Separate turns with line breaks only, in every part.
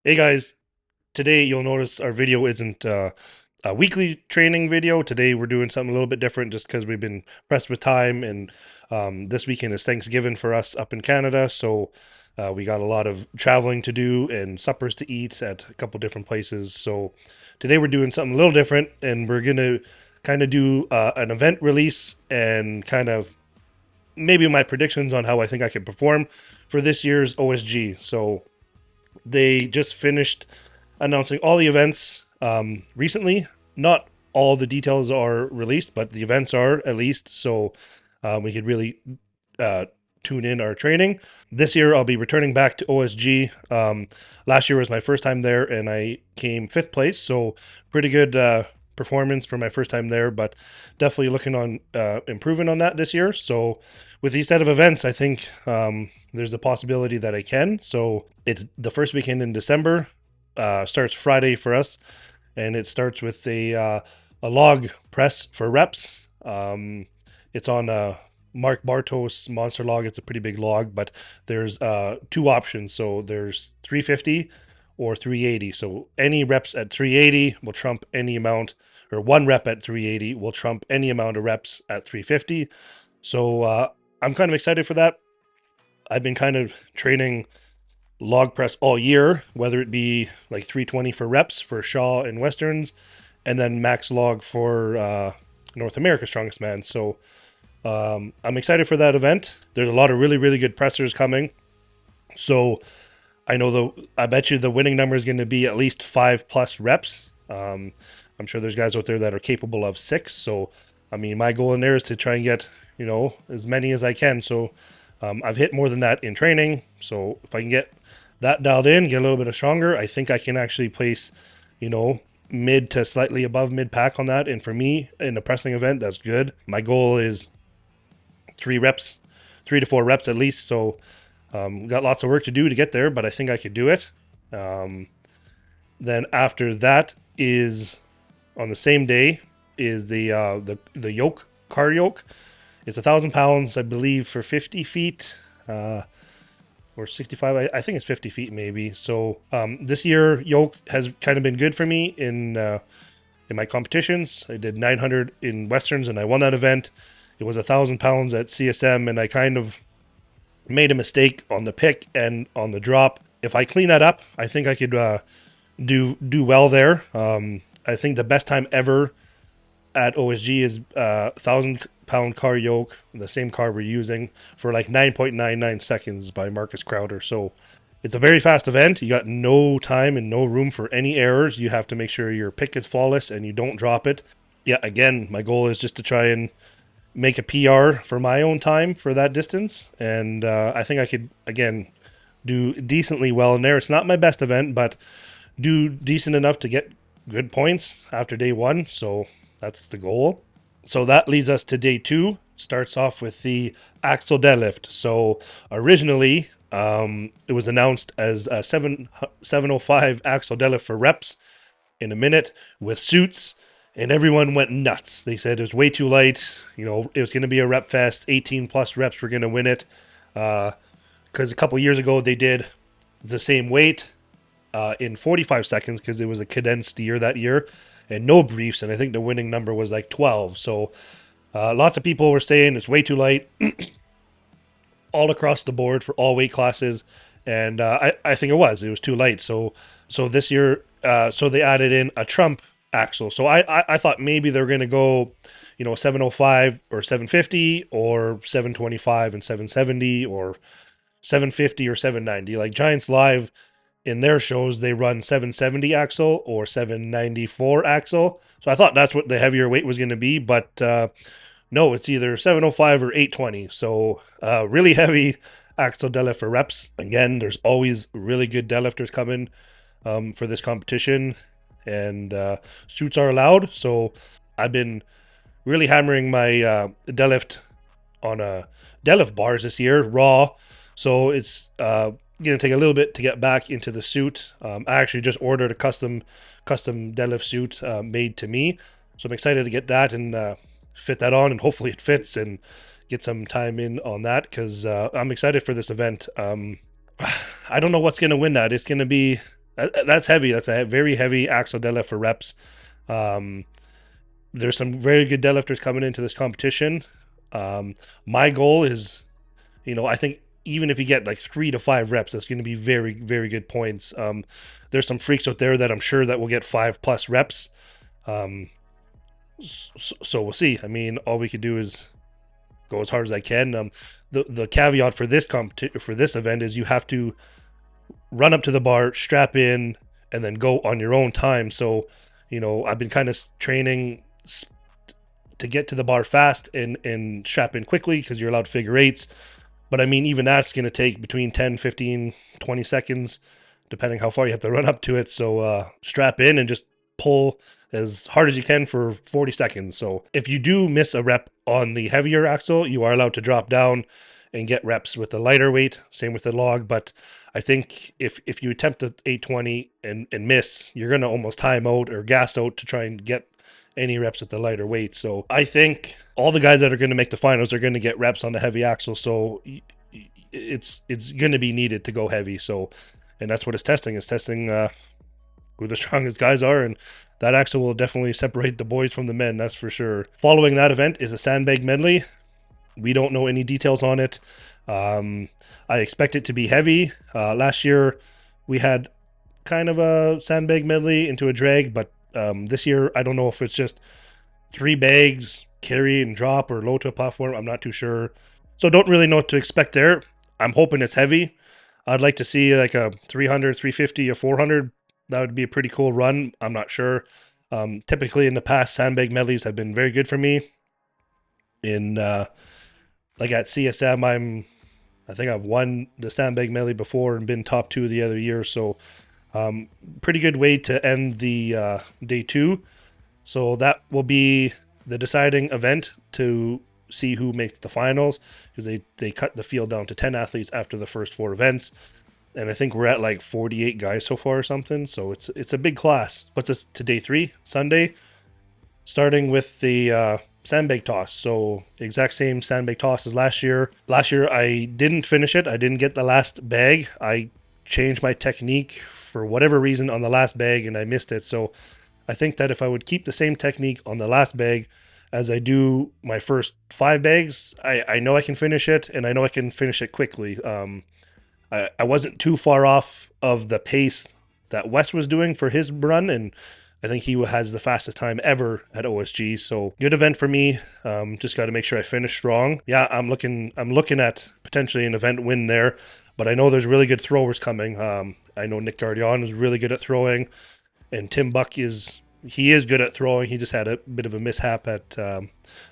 Hey guys, today you'll notice our video isn't a weekly training video. Today we're doing something a little bit different just because we've been pressed with time, and this weekend is Thanksgiving for us up in Canada. So we got a lot of traveling to do and suppers to eat at a couple different places. So today we're doing something a little different, and we're going to kind of do an event release and kind of maybe my predictions on how I think I can perform for this year's OSG. So they just finished announcing all the events recently. Not all the details are released, but the events are at least, so we could really uh, tune in our training. This year, I'll be returning back to OSG. Last year was my first time there, and I came fifth place, so pretty good performance for my first time there, but definitely looking on improving on that this year. So with these set of events, I think there's a possibility that I can. So it's the first weekend in December. Starts Friday for us, and it starts with a log press for reps. It's on a Mark Bartos monster log. It's a pretty big log, but there's two options. So there's 350 or 380. So any reps at 380 will trump any amount, or one rep at 380 will trump any amount of reps at 350. So I'm kind of excited for that. I've been kind of training log press all year, whether it be like 320 for reps for Shaw and Westerns, and then max log for North America's Strongest Man. So I'm excited for that event. There's a lot of really, really good pressers coming. So I bet you the winning number is going to be at least 5+ reps. I'm sure there's guys out there that are capable of 6. So, I mean, my goal in there is to try and get, as many as I can. So I've hit more than that in training. So if I can get that dialed in, get a little bit of stronger, I think I can actually place, mid to slightly above mid pack on that. And for me, in a pressing event, that's good. My goal is 3 to 4 reps at least. So got lots of work to do to get there, but I think I could do it. Then after that is on the same day is the yoke, car yoke. It's 1,000 pounds, I believe, for 50 feet or 65. I think it's 50 feet maybe. So this year yoke has kind of been good for me in my competitions. I did 900 in Westerns and I won that event. It was 1,000 pounds at CSM, and I kind of made a mistake on the pick and on the drop. If I clean that up, I think I could do well there. I think the best time ever at OSG is 1,000-pound car yoke, the same car we're using, for like 9.99 seconds by Marcus Crowder. So it's a very fast event. You got no time and no room for any errors. You have to make sure your pick is flawless and you don't drop it. Yeah, again, my goal is just to try and make a PR for my own time for that distance. And I think I could, again, do decently well in there. It's not my best event, but do decent enough to get good points after day 1. So that's the goal. So that leads us to day 2. Starts off with the axle deadlift. So originally, it was announced as a 705 axle deadlift for reps in a minute with suits, and everyone went nuts. They said it was way too light. It was going to be a rep fest. 18+ reps were going to win it. Because a couple years ago they did the same weight in 45 seconds because it was a condensed year that year and no briefs, and I think the winning number was like 12. So lots of people were saying it's way too light all across the board for all weight classes, and I think it was too light. So this year so they added in a trump axle. So I thought maybe they're going to go 705 or 750 or 725 and 770 or 750 or 790. Like Giants Live in their shows, they run 770 axle or 794 axle. So I thought that's what the heavier weight was going to be, but no, it's either 705 or 820. So really heavy axle deadlift for reps. Again, there's always really good deadlifters coming for this competition, and suits are allowed. So I've been really hammering my deadlift on deadlift bars this year, raw. So it's going to take a little bit to get back into the suit. I actually just ordered a custom deadlift suit made to me. So I'm excited to get that and fit that on, and hopefully it fits and get some time in on that, because I'm excited for this event. I don't know what's going to win that. It's going to be That's heavy. That's a very heavy axle deadlift for reps. Um, there's some very good deadlifters coming into this competition. My goal is, I think even if you get like 3 to 5 reps, that's going to be very, very good points. There's some freaks out there that I'm sure that will get 5+ reps. Um, so we'll see. I mean, all we could do is go as hard as I can. The caveat for this event is you have to run up to the bar, strap in, and then go on your own time. So, I've been kind of training to get to the bar fast and strap in quickly because you're allowed figure eights. But I mean, even that's going to take between 10, 15, 20 seconds, depending how far you have to run up to it. So strap in and just pull as hard as you can for 40 seconds. So if you do miss a rep on the heavier axle, you are allowed to drop down and get reps with the lighter weight. Same with the log. But I think if you attempt at 820 and miss, you're going to almost time out or gas out to try and get any reps at the lighter weight. So I think all the guys that are going to make the finals are going to get reps on the heavy axle. So it's going to be needed to go heavy. So, and that's what it's testing. It's testing who the strongest guys are, and that axle will definitely separate the boys from the men. That's for sure. Following that event is a sandbag medley. We don't know any details on it. I expect it to be heavy. Last year we had kind of a sandbag medley into a drag, but this year I don't know if it's just 3 bags, carry and drop, or low to a platform. I'm not too sure. So don't really know what to expect there. I'm hoping it's heavy. I'd like to see like a 300, 350, or 400. That would be a pretty cool run. I'm not sure. Typically in the past, sandbag medleys have been very good for me. In like at CSM, I think I've won the sandbag medley before and been top 2 the other year. So pretty good way to end the day 2. So that will be the deciding event to see who makes the finals, because they cut the field down to 10 athletes after the first 4 events. And I think we're at like 48 guys so far or something. So it's a big class. Puts us to day 3, Sunday, starting with the sandbag toss. So exact same sandbag toss as last year. Last year I didn't finish it. I didn't get the last bag. I changed my technique for whatever reason on the last bag and I missed it. So I think that if I would keep the same technique on the last bag as I do my first 5 bags, I know I can finish it, and I know I can finish it quickly. I wasn't too far off of the pace that Wes was doing for his run, and I think he has the fastest time ever at OSG. So good event for me. Just got to make sure I finish strong. Yeah, I'm looking at potentially an event win there, but I know there's really good throwers coming. I know Nick Gardion is really good at throwing, and Tim Buck is good at throwing. He just had a bit of a mishap at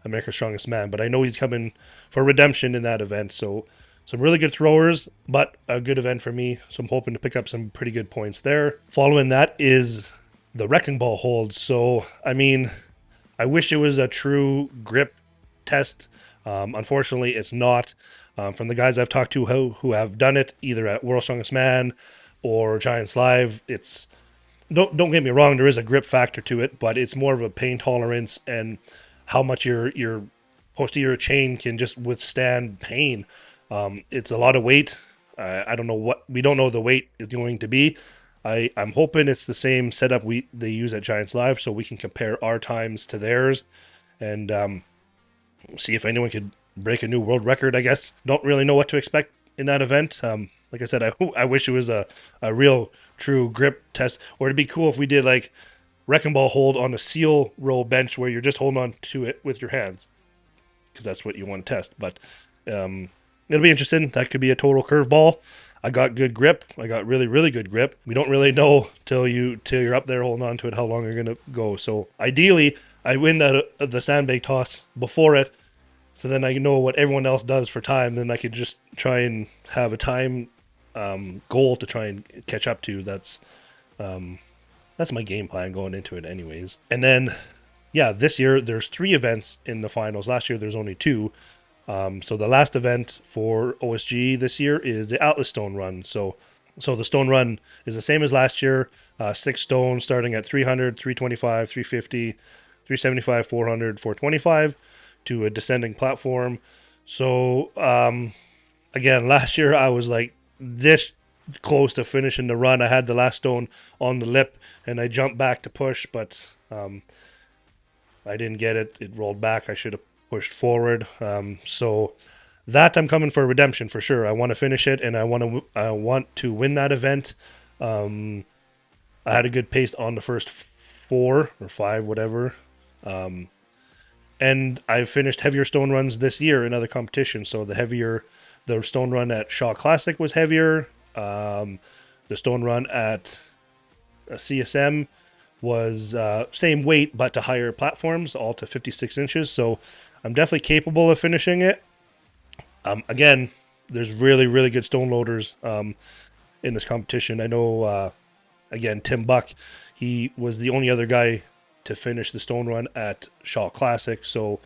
America's Strongest Man, but I know he's coming for redemption in that event. So some really good throwers, but a good event for me. So I'm hoping to pick up some pretty good points there. Following that is the wrecking ball hold. So, I mean, I wish it was a true grip test. Unfortunately, it's not. From the guys I've talked to who have done it, either at World's Strongest Man or Giants Live, it's don't get me wrong, there is a grip factor to it, but it's more of a pain tolerance and how much your posterior chain can just withstand pain. It's a lot of weight. I don't know we don't know the weight is going to be. I'm hoping it's the same setup they use at Giants Live, so we can compare our times to theirs and see if anyone could break a new world record, I guess. Don't really know what to expect in that event. Like I said, I wish it was a real true grip test, or it'd be cool if we did like wrecking ball hold on a seal row bench where you're just holding on to it with your hands, because that's what you want to test. But it'll be interesting. That could be a total curveball. I got good grip. I got really, really good grip. We don't really know till you're up there holding on to it how long you're gonna go. So ideally, I win the sandbag toss before it, so then I know what everyone else does for time. Then I could just try and have a time goal to try and catch up to. That's my game plan going into it, anyways. And then, yeah, this year there's 3 events in the finals. Last year there's only 2. So the last event for OSG this year is the Atlas Stone Run. So the Stone Run is the same as last year. 6 stones starting at 300, 325, 350, 375, 400, 425 to a descending platform. So again, last year I was like this close to finishing the run. I had the last stone on the lip, and I jumped back to push, but I didn't get it. It rolled back. I should have pushed forward. So that I'm coming for redemption for sure. I want to finish it, and I want to win that event. I had a good pace on the first 4 or 5, whatever. And I've finished heavier stone runs this year in other competitions. So the stone run at Shaw Classic was heavier. The stone run at CSM was same weight but to higher platforms, all to 56 inches. So I'm definitely capable of finishing it. Again, there's really, really good stone loaders in this competition. I know, again, Tim Buck, he was the only other guy to finish the stone run at Shaw Classic. So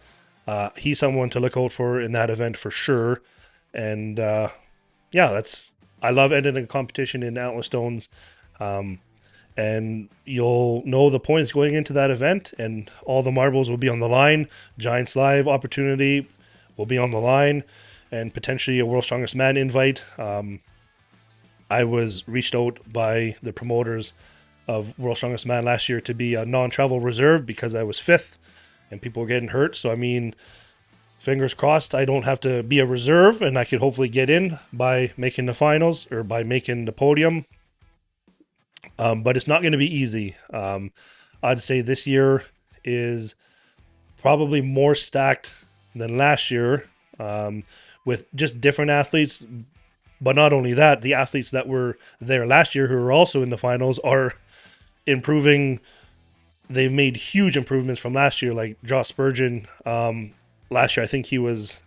he's someone to look out for in that event for sure. And yeah, I love ending a competition in Atlas stones. And you'll know the points going into that event, and all the marbles will be on the line. Giants Live opportunity will be on the line, and potentially a World's Strongest Man invite. I was reached out by the promoters of World's Strongest Man last year to be a non-travel reserve because I was 5th and people were getting hurt. So, I mean, fingers crossed I don't have to be a reserve, and I could hopefully get in by making the finals or by making the podium. But it's not going to be easy. I'd say this year is probably more stacked than last year with just different athletes. But not only that, the athletes that were there last year who were also in the finals are improving. They've made huge improvements from last year, like Josh Spurgeon. Last year, I think he was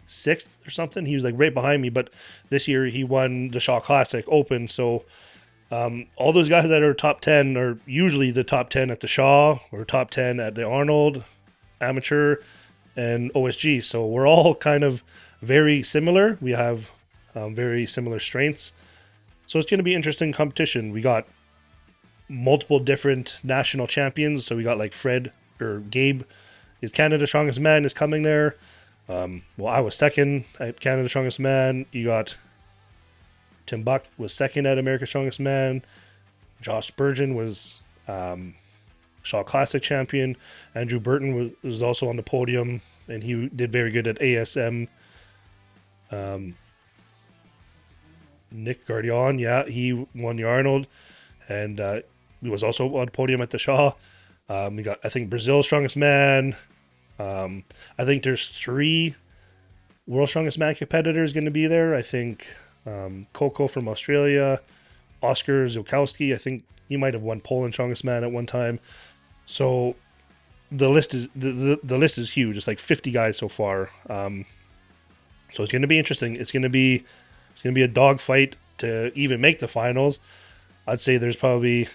6th or something. He was like right behind me. But this year, he won the Shaw Classic Open. So all those guys that are top 10 are usually the top 10 at the Shaw or top 10 at the Arnold, Amateur, and OSG. So we're all kind of very similar. We have very similar strengths. So it's going to be interesting competition. We got multiple different national champions. So we got like Fred or Gabe is Canada's Strongest Man is coming there. Well, I was 2nd at Canada's Strongest Man. You got Tim Buck was 2nd at America's Strongest Man. Josh Spurgeon was Shaw Classic champion. Andrew Burton was also on the podium, and he did very good at ASM. Nick Guardian, yeah, he won the Arnold, and he was also on the podium at the Shaw. We got, I think, Brazil's Strongest Man. I think there's 3 World Strongest Man competitors going to be there. I think Coco from Australia, Oscar Zukowski, I think he might have won Poland Strongest Man at one time. So the list is the list is huge. It's like 50 guys so far. So it's going to be interesting. It's going to be a dogfight to even make the finals. I'd say there's probably,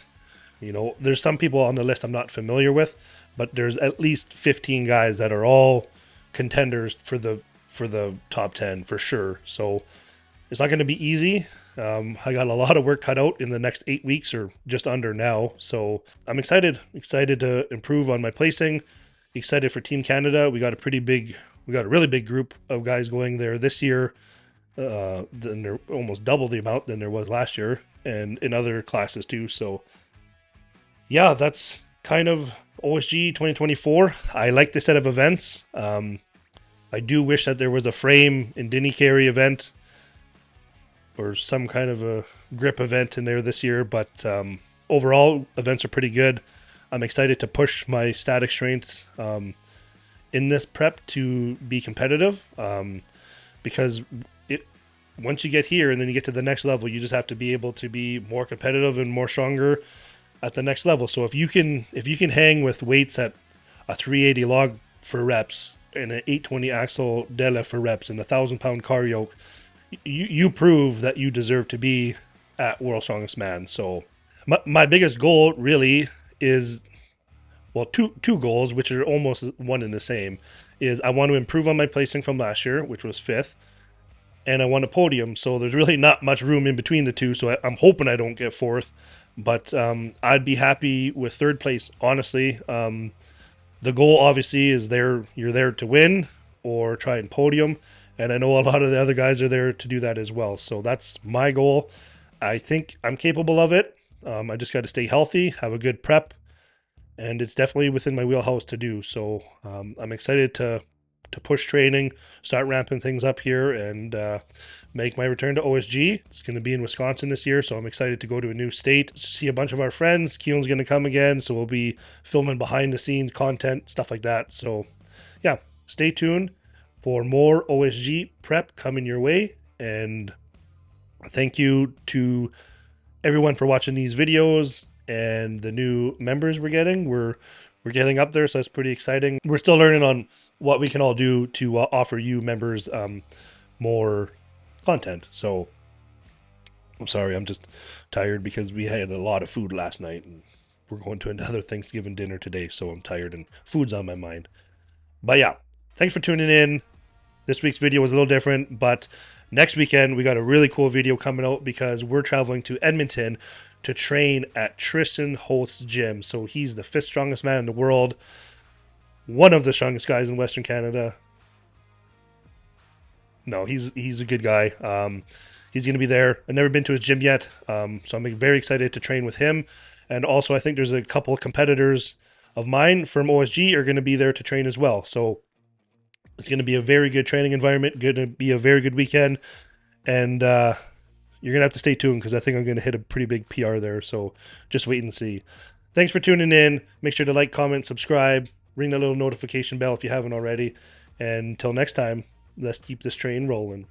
there's some people on the list I'm not familiar with, but there's at least 15 guys that are all contenders for the top 10 for sure. So it's not going to be easy. I got a lot of work cut out in the next 8 weeks or just under now. So I'm excited to improve on my placing. Excited for Team Canada. We got a really big group of guys going there this year. Then they're almost double the amount than there was last year, and in other classes too. So yeah, that's kind of OSG 2024. I like this set of events. I do wish that there was a frame and Dinny carry event or some kind of a grip event in there this year, but overall events are pretty good. I'm excited to push my static strength in this prep to be competitive, because once you get here and then you get to the next level, you just have to be able to be more competitive and more stronger at the next level. So if you can hang with weights at a 380 log for reps and an 820 axle deadlift for reps and 1,000-pound car yoke, you prove that you deserve to be at World's Strongest Man. So my biggest goal really is, well, two goals, which are almost one and the same, is I want to improve on my placing from last year, which was 5th, and I want a podium. So there's really not much room in between the two. So I'm hoping I don't get 4th, but I'd be happy with 3rd place, honestly. The goal obviously is you're there to win or try and podium. And I know a lot of the other guys are there to do that as well. So that's my goal. I think I'm capable of it. I just got to stay healthy, have a good prep, and it's definitely within my wheelhouse to do. So I'm excited to push training, start ramping things up here, and make my return to OSG. It's going to be in Wisconsin this year, so I'm excited to go to a new state, see a bunch of our friends. Keelan's going to come again, so we'll be filming behind the scenes content, stuff like that. So yeah, stay tuned for more OSG prep coming your way. And thank you to everyone for watching these videos and the new members we're getting. We're getting up there, so that's pretty exciting. We're still learning on what we can all do to offer you members more content. So I'm sorry, I'm just tired because we had a lot of food last night and we're going to another Thanksgiving dinner today, so I'm tired and food's on my mind. But yeah, thanks for tuning in. This week's video was a little different, but next weekend we got a really cool video coming out because we're traveling to Edmonton to train at Tristan Hoth's gym. So he's the 5th strongest man in the world, one of the strongest guys in Western Canada. No, he's a good guy. He's going to be there. I've never been to his gym yet, so I'm very excited to train with him. And also, I think there's a couple of competitors of mine from OSG are going to be there to train as well. So it's going to be a very good training environment, going to be a very good weekend, and you're going to have to stay tuned because I think I'm going to hit a pretty big PR there, so just wait and see. Thanks for tuning in. Make sure to like, comment, subscribe, ring that little notification bell if you haven't already, and until next time, let's keep this train rolling.